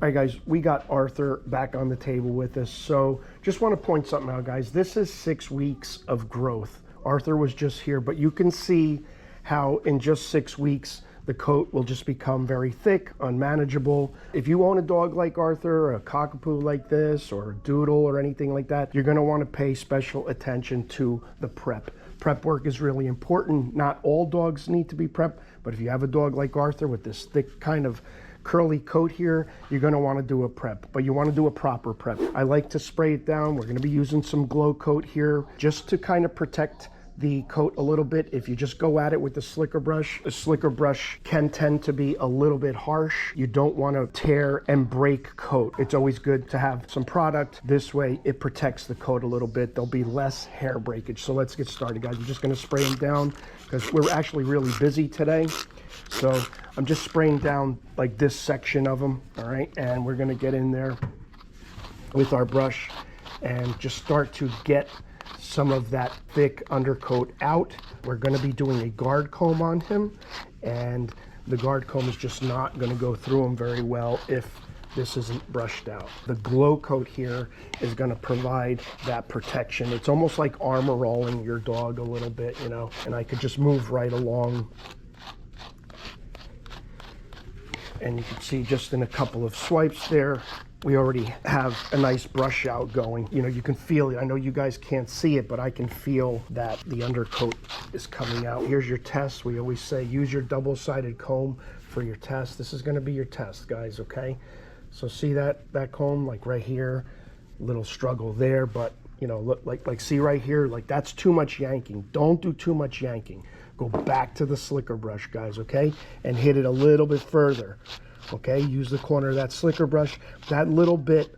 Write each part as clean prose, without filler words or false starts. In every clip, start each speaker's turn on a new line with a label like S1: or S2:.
S1: All right, guys, we got Arthur back on the table with us. So just want to point something out, guys. This is 6 weeks of growth. Arthur was just here, but you can see how in just 6 weeks, the coat will just become very thick, unmanageable. If you own a dog like Arthur, or a cockapoo like this, or a doodle or anything like that, you're gonna wanna pay special attention to the prep. Prep work is really important. Not all dogs need to be prepped, but if you have a dog like Arthur with this thick kind of curly coat here, you're going to want to do a prep, but you want to do a proper prep. I like to spray it down. We're going to be using some Glocoat here just to kind of protect the coat a little bit. If you just go at it with the slicker brush can tend to be a little bit harsh. You don't want to tear and break coat. It's always good to have some product. This way it protects the coat a little bit. There'll be less hair breakage. So let's get started, guys. I'm just going to spray them down because we're actually really busy today. So I'm just spraying down like this section of them, all right? And we're gonna get in there with our brush and just start to get some of that thick undercoat out. We're gonna be doing a guard comb on him, and the guard comb is just not gonna go through him very well if this isn't brushed out. The Glocoat here is gonna provide that protection. It's almost like armor rolling your dog a little bit, you know, and I could just move right along. And you can see just in a couple of swipes there, we already have a nice brush out going. You know, you can feel it. I know you guys can't see it, but I can feel that the undercoat is coming out. Here's your test. We always say use your double-sided comb for your test. This is gonna be your test, guys, okay? So see that comb, like right here, little struggle there, but you know, look, like see right here, like that's too much yanking. Don't do too much yanking. Go back to the slicker brush, guys, okay? And hit it a little bit further, okay? Use the corner of that slicker brush. That little bit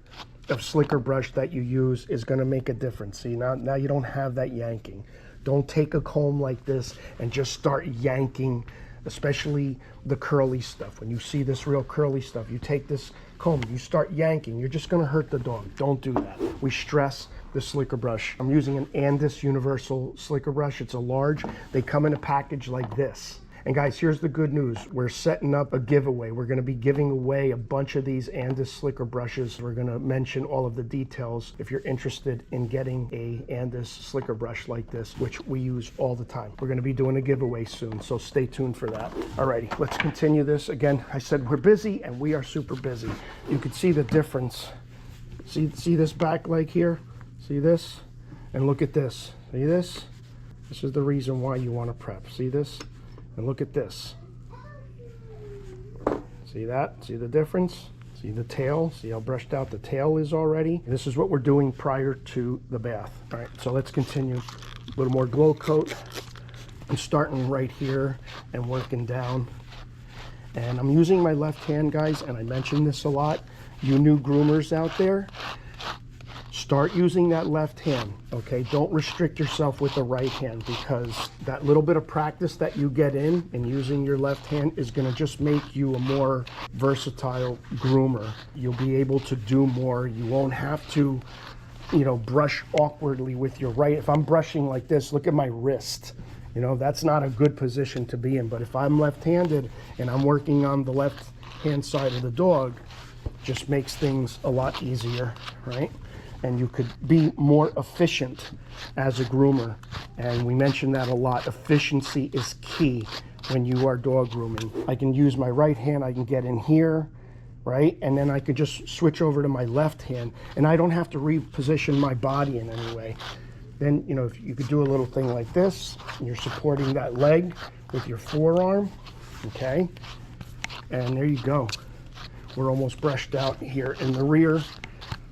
S1: of slicker brush that you use is gonna make a difference. See, now you don't have that yanking. Don't take a comb like this and just start yanking, especially the curly stuff. When you see this real curly stuff, you take this comb, you start yanking, you're just gonna hurt the dog. Don't do that. We stress the slicker brush. I'm using an Andis universal slicker brush. It's a large. They come in a package like this. And guys, here's the good news. We're setting up a giveaway. We're gonna be giving away a bunch of these Andis slicker brushes. We're gonna mention all of the details if you're interested in getting a Andis slicker brush like this, which we use all the time. We're gonna be doing a giveaway soon, so stay tuned for that. Alrighty, let's continue this. Again, I said we're busy and we are super busy. You can see the difference. See this back leg here? See this? And look at this. See this? This is the reason why you want to prep. See this? And look at this. See that? See the difference? See the tail? See how brushed out the tail is already? And this is what we're doing prior to the bath. All right, so let's continue. A little more Glocoat. I'm starting right here and working down. And I'm using my left hand, guys, and I mentioned this a lot. You new groomers out there, start using that left hand, okay? Don't restrict yourself with the right hand, because that little bit of practice that you get in using your left hand is gonna just make you a more versatile groomer. You'll be able to do more. You won't have to, you know, brush awkwardly with your right. If I'm brushing like this, look at my wrist. You know, that's not a good position to be in. But if I'm left-handed and I'm working on the left-hand side of the dog, just makes things a lot easier, right? And you could be more efficient as a groomer. And we mention that a lot. Efficiency is key when you are dog grooming. I can use my right hand, I can get in here, right? And then I could just switch over to my left hand, and I don't have to reposition my body in any way. Then, you know, if you could do a little thing like this, and you're supporting that leg with your forearm, okay? And there you go. We're almost brushed out here in the rear.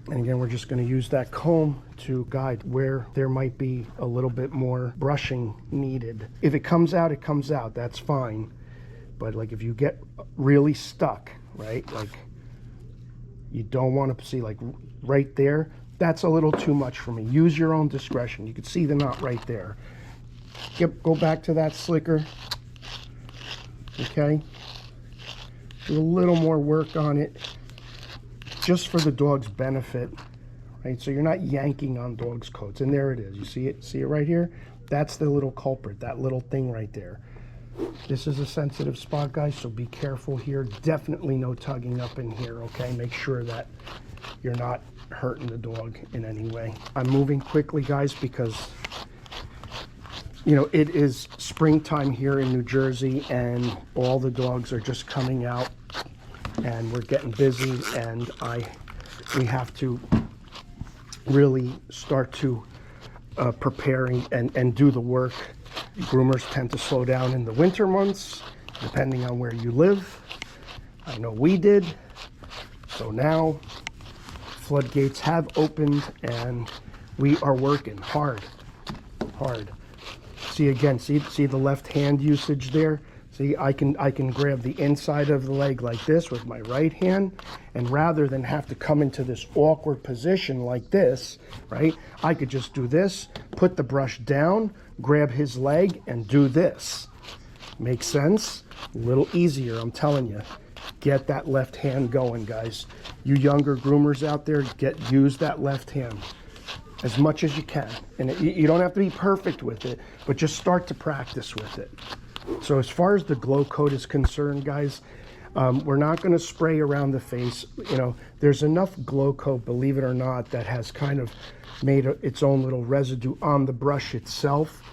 S1: And again, we're just going to use that comb to guide where there might be a little bit more brushing needed. If it comes out, it comes out. That's fine. But like if you get really stuck, right? Like you don't want to see like right there. That's a little too much for me. Use your own discretion. You can see the knot right there. Go back to that slicker. Okay. Do a little more work on it, just for the dog's benefit, right? So you're not yanking on dogs' coats. And there it is. You see it? See it right here? That's the little culprit, that little thing right there. This is a sensitive spot, guys, so be careful here. Definitely no tugging up in here, okay? Make sure that you're not hurting the dog in any way. I'm moving quickly, guys, because, you know, it is springtime here in New Jersey, and all the dogs are just coming out, and we're getting busy, and we have to really start to prepare and do the work. Groomers tend to slow down in the winter months, depending on where you live. I know we did. So now floodgates have opened, and we are working hard. See again, see the left hand usage there? See, I can grab the inside of the leg like this with my right hand, and rather than have to come into this awkward position like this, right? I could just do this, put the brush down, grab his leg, and do this. Makes sense? A little easier, I'm telling you. Get that left hand going, guys. You younger groomers out there, use that left hand as much as you can. And you don't have to be perfect with it, but just start to practice with it. So as far as the Glocoat is concerned, guys, we're not going to spray around the face. You know, there's enough Glocoat, believe it or not, that has kind of made its own little residue on the brush itself.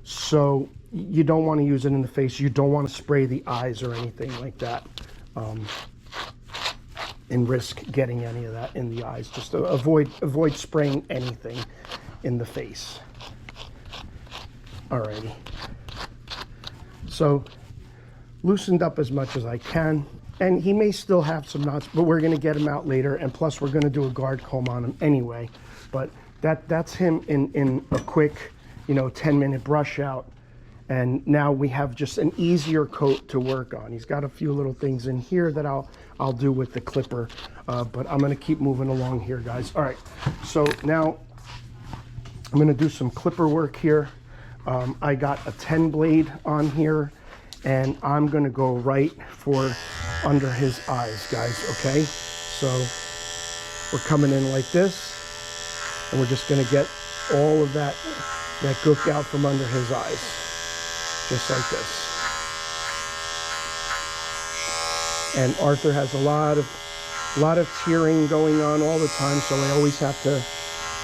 S1: So you don't want to use it in the face. You don't want to spray the eyes or anything like that, and risk getting any of that in the eyes. Just avoid spraying anything in the face. Alrighty. So loosened up as much as I can, and he may still have some knots, but we're going to get him out later, and plus we're going to do a guard comb on him anyway. But that's him in a quick, you know, 10-minute brush out, and now we have just an easier coat to work on. He's got a few little things in here that I'll do with the clipper, but I'm going to keep moving along here, guys. All right, so now I'm going to do some clipper work here. I got a 10 blade on here, and I'm going to go right for under his eyes, guys, okay? So we're coming in like this, and we're just going to get all of that gook out from under his eyes, just like this. And Arthur has a lot of tearing going on all the time, so I always have to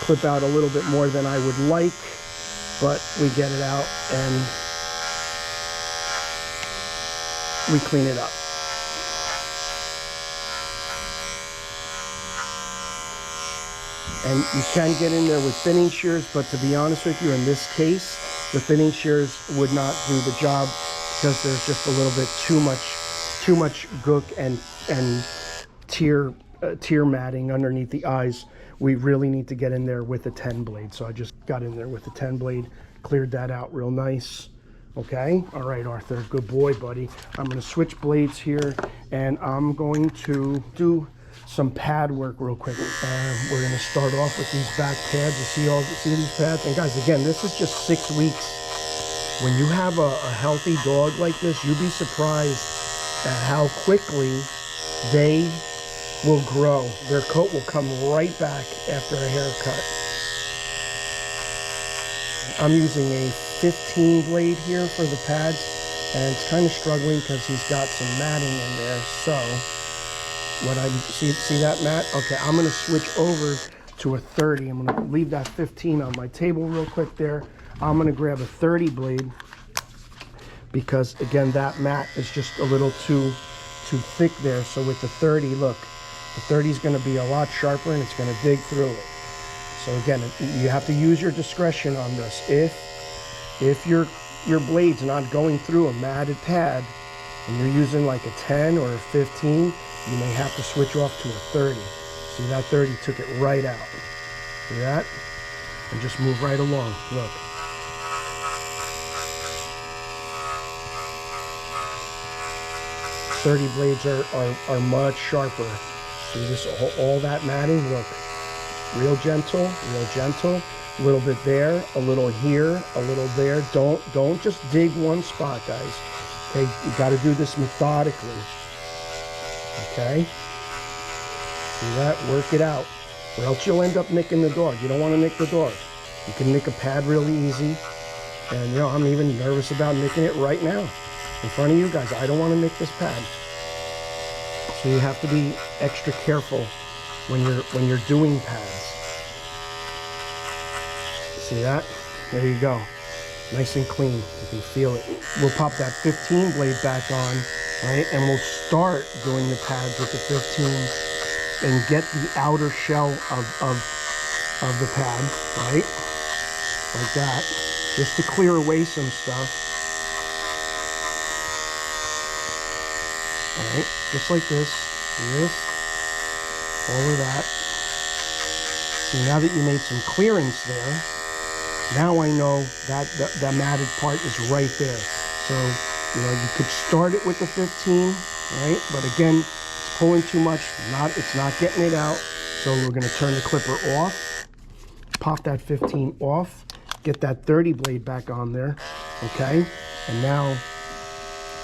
S1: clip out a little bit more than I would like, but we get it out and we clean it up. And you can get in there with thinning shears, but to be honest with you, in this case, the thinning shears would not do the job because there's just a little bit too much gook and tear matting underneath the eyes. We really need to get in there with a 10 blade. So I just got in there with the 10 blade, cleared that out real nice. Okay, all right, Arthur, good boy, buddy. I'm gonna switch blades here, and I'm going to do some pad work real quick. We're gonna start off with these back pads. You see these pads? And guys, again, this is just 6 weeks. When you have a healthy dog like this, you'd be surprised at how quickly they will grow. Their coat will come right back after a haircut. I'm using a 15 blade here for the pads, and it's kind of struggling because he's got some matting in there. So what I see that mat? Okay, I'm going to switch over to a 30. I'm going to leave that 15 on my table real quick there. I'm going to grab a 30 blade because, again, that mat is just a little too thick there. So with the 30, look, the 30 is going to be a lot sharper, and it's going to dig through it. So again, you have to use your discretion on this. If your blade's not going through a matted pad and you're using like a 10 or a 15, you may have to switch off to a 30. See, that 30 took it right out. See that? And just move right along. Look. .30 blades are much sharper. See this, all that matting, look. Real gentle, a little bit there, a little here, a little there. Don't just dig one spot, guys. Okay, you got to do this methodically. Okay, see that? Work it out, or else you'll end up nicking the dog. You don't want to nick the dog. You can nick a pad really easy, and you know, I'm even nervous about nicking it right now. in front of you guys. I don't want to nick this pad. So you have to be extra careful when you're doing pads. See that? There you go. Nice and clean. You can feel it. We'll pop that 15 blade back on, right? And we'll start doing the pads with the 15 and get the outer shell of the pad, right? Like that. Just to clear away some stuff. All right, just like this, all of that. See, now that you made some clearance there, now I know that the matted part is right there. So, you know, you could start it with the 15, right? But again, it's pulling too much, it's not getting it out. So we're gonna turn the clipper off, pop that 15 off, get that 30 blade back on there, okay? And now,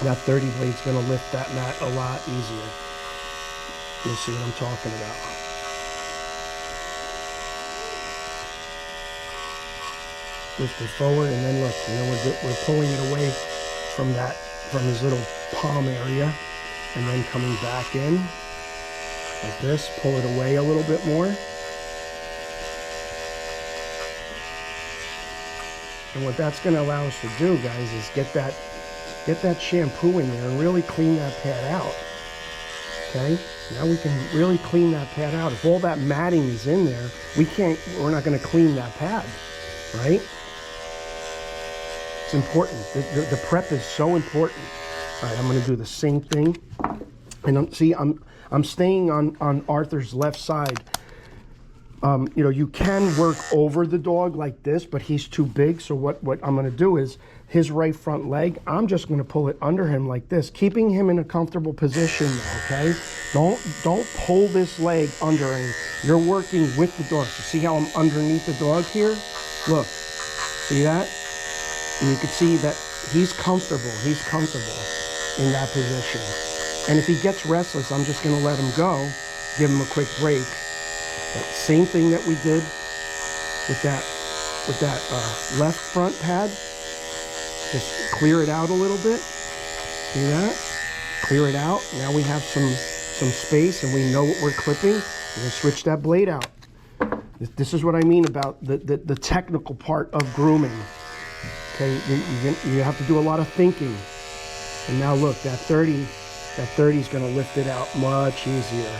S1: that 30 blade's gonna lift that mat a lot easier. You'll see what I'm talking about. Lift it forward, and then look, you know, we're pulling it away from his little palm area, and then coming back in like this. Pull it away a little bit more. And what that's gonna allow us to do, guys, is get that shampoo in there and really clean that pad out. Okay, now we can really clean that pad out. If all that matting is in there, we're not going to clean that pad, right? It's important. The prep is so important. All right, I'm going to do the same thing, and see, I'm staying on Arthur's left side. You know, you can work over the dog like this, but he's too big. So what I'm going to do is his right front leg, I'm just going to pull it under him like this, keeping him in a comfortable position now, okay? Don't pull this leg under him. You're working with the dog. So see how I'm underneath the dog here? Look, see that? And you can see that he's comfortable. He's comfortable in that position. And if he gets restless, I'm just going to let him go, give him a quick break. But same thing that we did with that left front pad. Just clear it out a little bit. See that? Clear it out. Now we have some space and we know what we're clipping. We're gonna switch that blade out. This is what I mean about the technical part of grooming. Okay, you have to do a lot of thinking. And now look, that 30 is gonna lift it out much easier.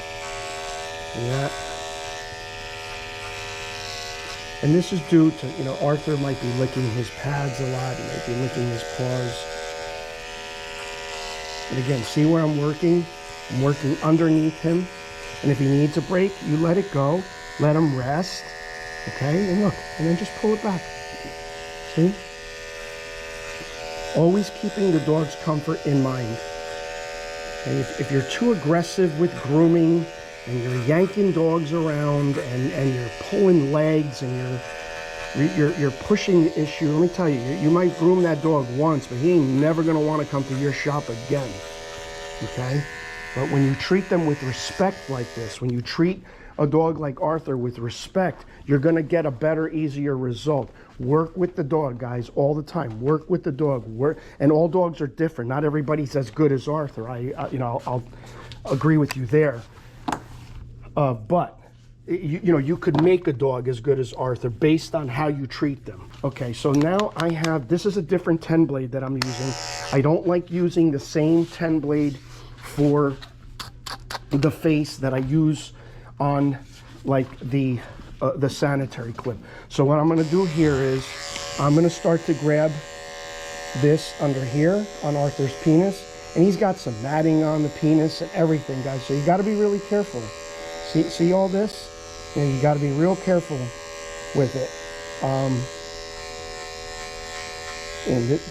S1: See that? And this is due to, you know, Arthur might be licking his pads a lot. He might be licking his paws. But again, see where I'm working? I'm working underneath him. And if he needs a break, you let it go. Let him rest. Okay? And look, and then just pull it back. See? Always keeping the dog's comfort in mind. And if you're too aggressive with grooming, and you're yanking dogs around, and you're pulling legs, and you're pushing the issue, let me tell you, you might groom that dog once, but he ain't never gonna want to come to your shop again. Okay? But when you treat them with respect like this, when you treat a dog like Arthur with respect, you're gonna get a better, easier result. Work with the dog, guys, all the time. Work with the dog. And all dogs are different. Not everybody's as good as Arthur. I'll agree with you there. But you could make a dog as good as Arthur based on how you treat them. Okay, so now this is a different 10 blade that I'm using. I don't like using the same 10 blade for the face that I use on like the sanitary clip. So what I'm gonna do here is I'm gonna start to grab this under here on Arthur's penis, and he's got some matting on the penis and everything, guys, so you gotta be really careful. See all this? And you got to be real careful with it.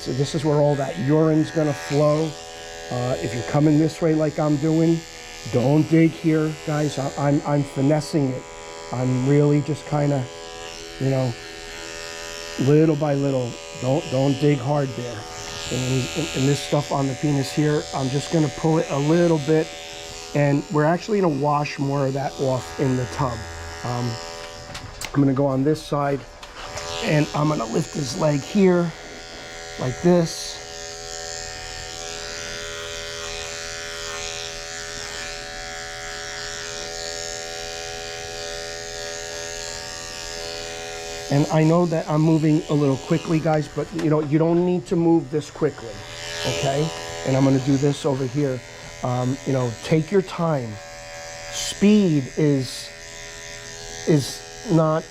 S1: So this is where all that urine's going to flow. If you're coming this way like I'm doing, don't dig here, guys. I'm finessing it. I'm really just kind of, you know, little by little. Don't dig hard there. And this stuff on the penis here, I'm just going to pull it a little bit. And we're actually going to wash more of that off in the tub. I'm going to go on this side, and I'm going to lift his leg here like this. And I know that I'm moving a little quickly, guys, but you know, you don't need to move this quickly, okay? And I'm gonna do this over here. You know, take your time. Speed is not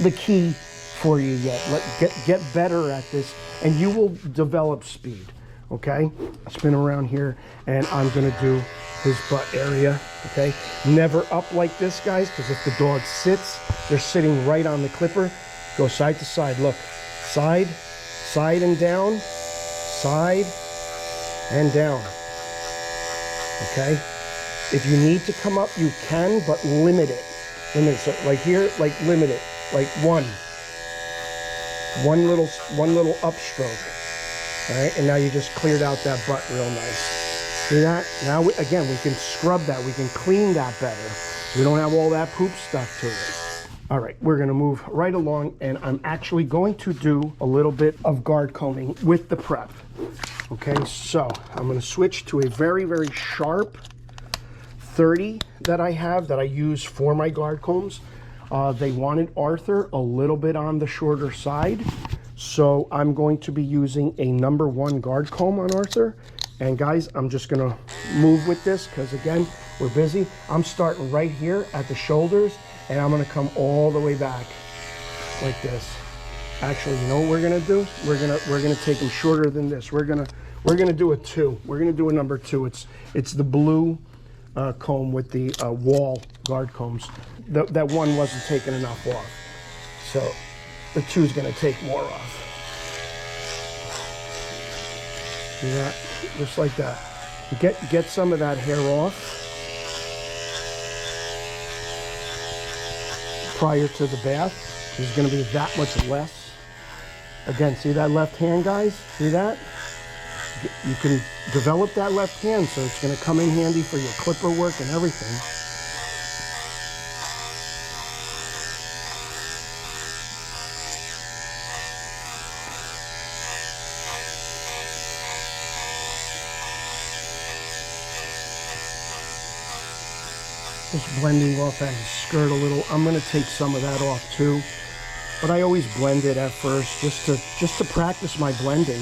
S1: the key for you yet. Get better at this, and you will develop speed, okay? Spin around here, and I'm gonna do his butt area, okay? Never up like this, guys, because if the dog sits, they're sitting right on the clipper. Go side to side, look. Side, side and down, side and down, okay? If you need to come up, you can, but limit it. Limit it, so like here, like limit it, like one little upstroke, all right? And now you just cleared out that butt real nice. See that? Now, again, we can scrub that. We can clean that better. We don't have all that poop stuck to it. All right, we're gonna move right along, and I'm actually going to do a little bit of guard combing with the prep. Okay, so I'm gonna switch to a very, very sharp 30 that I have that I use for my guard combs. They wanted Arthur a little bit on the shorter side, so I'm going to be using a #1 guard comb on Arthur. And guys, I'm just gonna move with this because again, we're busy. I'm starting right here at the shoulders, and I'm gonna come all the way back like this. Actually, you know what we're gonna do? We're gonna take them shorter than this. We're gonna do a 2. We're gonna do a #2. It's the blue comb with the wall guard combs. That one wasn't taking enough off, so the 2 is gonna take more off. See that? Just like that. Get some of that hair off prior to the bath. There's going to be that much less. Again, see that left hand, guys? See that? You can develop that left hand, so it's going to come in handy for your clipper work and everything. Just blending off that skirt a little. I'm going to take some of that off too, but I always blend it at first just to practice my blending.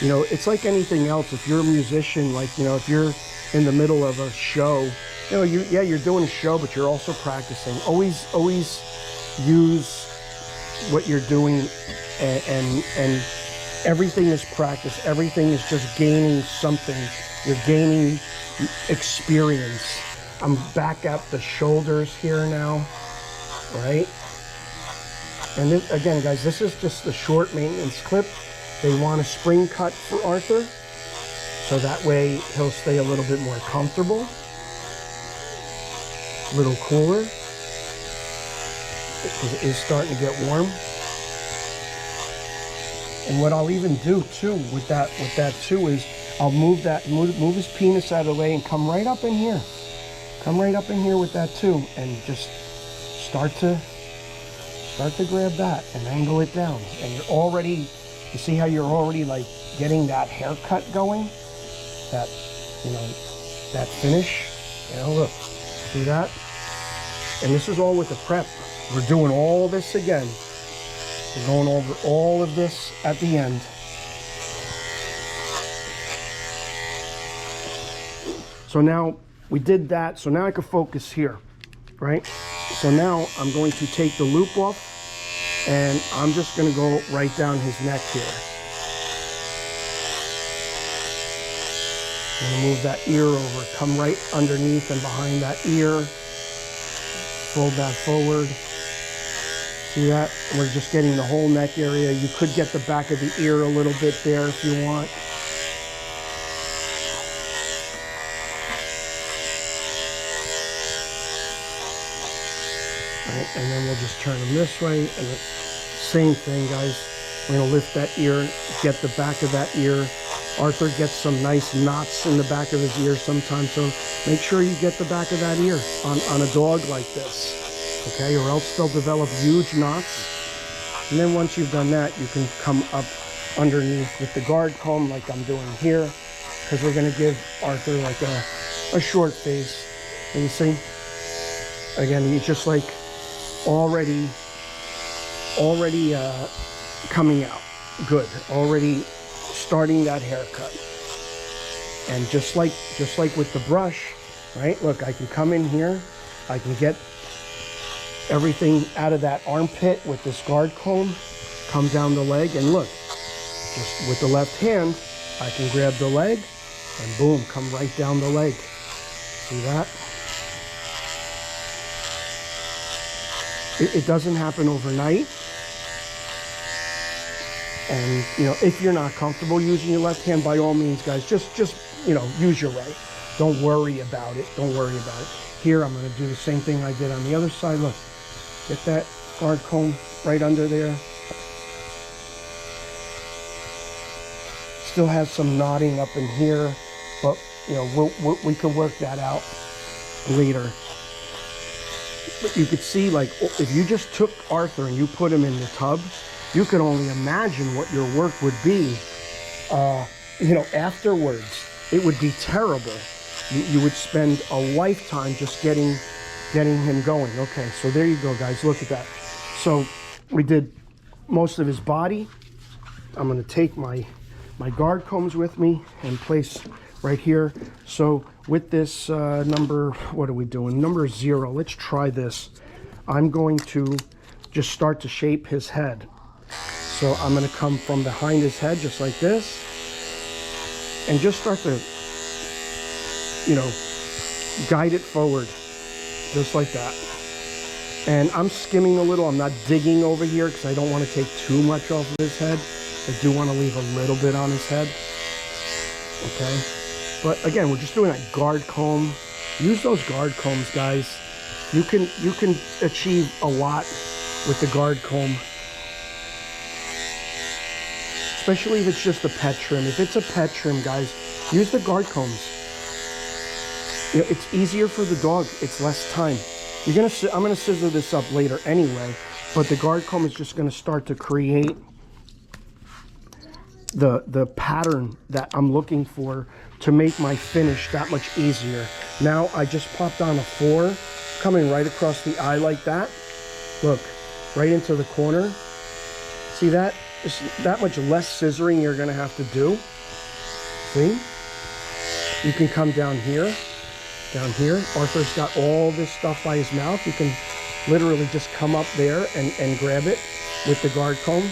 S1: You know, it's like anything else. If you're a musician, like, you know, if you're in the middle of a show, you know, you're doing a show, but you're also practicing. Always use what you're doing, and everything is practice. Everything is just gaining something. You're gaining experience. I'm back at the shoulders here now, right? And this, again, guys, this is just the short maintenance clip. They want a spring cut for Arthur, so that way he'll stay a little bit more comfortable, a little cooler, because it is starting to get warm. And what I'll even do too with that too is I'll move his penis out of the way and come right up in here. Come right up in here with that too, and just start to grab that and angle it down. And you're already, you see how you're already like getting that haircut going? That, you know, that finish. You know, look, see that? And this is all with the prep. We're doing all this again. We're going over all of this at the end. So now, we did that, so now I can focus here, right? So now I'm going to take the loop off, and I'm just gonna go right down his neck here. I'm gonna move that ear over, come right underneath and behind that ear, fold that forward. See that? We're just getting the whole neck area. You could get the back of the ear a little bit there if you want. And then we'll just turn them this way, and the same thing, guys. We're gonna lift that ear, get the back of that ear. Arthur gets some nice knots in the back of his ear sometimes, so make sure you get the back of that ear on a dog like this, okay? Or else they'll develop huge knots. And then once you've done that, you can come up underneath with the guard comb like I'm doing here, because we're gonna give Arthur like a short face. And you see, again, he's just like already already coming out. Good. Already starting that haircut. And just like with the brush, right? Look, I can come in here. I can get everything out of that armpit with this guard comb, come down the leg, and look, just with the left hand, I can grab the leg and boom, come right down the leg. See that? It doesn't happen overnight. And, you know, if you're not comfortable using your left hand, by all means, guys, just you know, use your right. Don't worry about it. Don't worry about it. Here, I'm going to do the same thing I did on the other side. Look, get that guard comb right under there. Still has some knotting up in here, but, you know, we can work that out later. But you could see, like, if you just took Arthur and you put him in the tub, you could only imagine what your work would be, you know, afterwards. It would be terrible. You would spend a lifetime just getting him going. Okay, so there you go, guys. Look at that. So we did most of his body. I'm going to take my guard combs with me and place right here. So with this number, what are we doing? Number 0. Let's try this. I'm going to just start to shape his head. So I'm going to come from behind his head just like this and just start to, you know, guide it forward just like that. And I'm skimming a little. I'm not digging over here because I don't want to take too much off of his head. I do want to leave a little bit on his head. Okay. But again, we're just doing that guard comb. Use those guard combs, guys. You can achieve a lot with the guard comb. Especially if it's just a pet trim. If it's a pet trim, guys, use the guard combs. You know, it's easier for the dog. It's less time. I'm gonna scissor this up later anyway, but the guard comb is just gonna start to create the pattern that I'm looking for to make my finish that much easier. Now I just popped on a 4, coming right across the eye like that. Look, right into the corner. See that? It's that much less scissoring you're gonna have to do. See? You can come down here. Down here. Arthur's got all this stuff by his mouth. You can literally just come up there and grab it with the guard comb.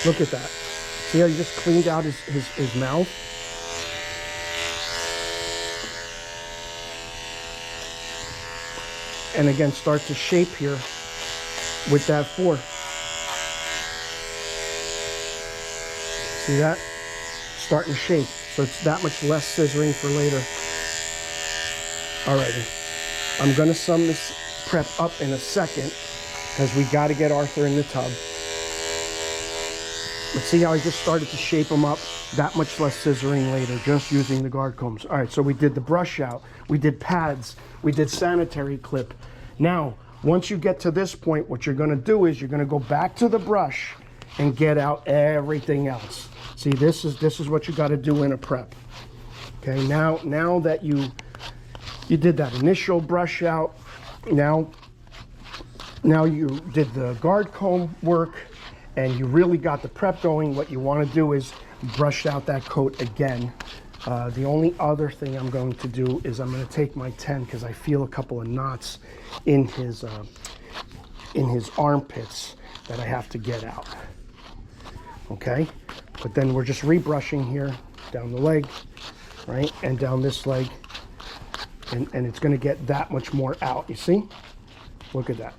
S1: Look at that. See how he just cleaned out his mouth? And again, start to shape here with that 4. See that? Starting to shape. So it's that much less scissoring for later. Alrighty. I'm going to sum this prep up in a second because we got to get Arthur in the tub. But see how I just started to shape him up? That much less scissoring later, just using the guard combs. All right, so we did the brush out. We did pads. We did sanitary clip. Now, once you get to this point, what you're going to do is you're going to go back to the brush and get out everything else. See, this is what you got to do in a prep. Okay, now that you did that initial brush out, now you did the guard comb work and you really got the prep going, what you want to do is brush out that coat again. The only other thing I'm going to do is I'm going to take my 10 because I feel a couple of knots in his armpits that I have to get out. Okay, but then we're just rebrushing here down the leg, right, and down this leg, and it's going to get that much more out. You see? Look at that.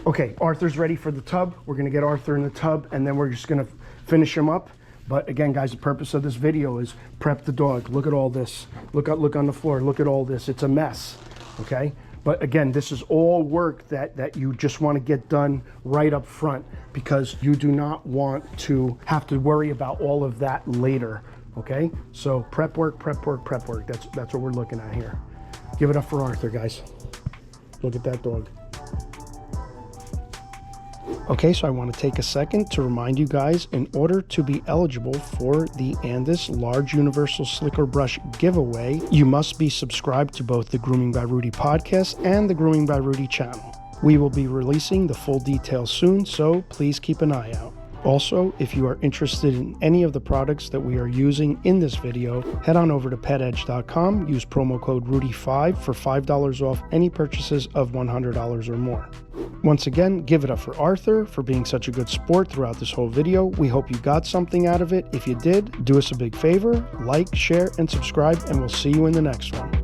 S1: Okay, Arthur's ready for the tub. We're going to get Arthur in the tub, and then we're just going to finish him up. But again, guys, the purpose of this video is prep the dog. Look at all this. Look on the floor. Look at all this. It's a mess. Okay. But again, this is all work that you just want to get done right up front because you do not want to have to worry about all of that later. Okay. So prep work, prep work, prep work. That's what we're looking at here. Give it up for Arthur, guys. Look at that dog. Okay, so I want to take a second to remind you guys, in order to be eligible for the Andis Large Universal Slicker Brush giveaway, you must be subscribed to both the Grooming by Rudy podcast and the Grooming by Rudy channel. We will be releasing the full details soon, so please keep an eye out. Also, if you are interested in any of the products that we are using in this video, head on over to Petedge.com, use promo code Rudy5 for $5 off any purchases of $100 or more. Once again, give it up for Arthur for being such a good sport throughout this whole video. We hope you got something out of it. If you did, do us a big favor, like, share, and subscribe, and we'll see you in the next one.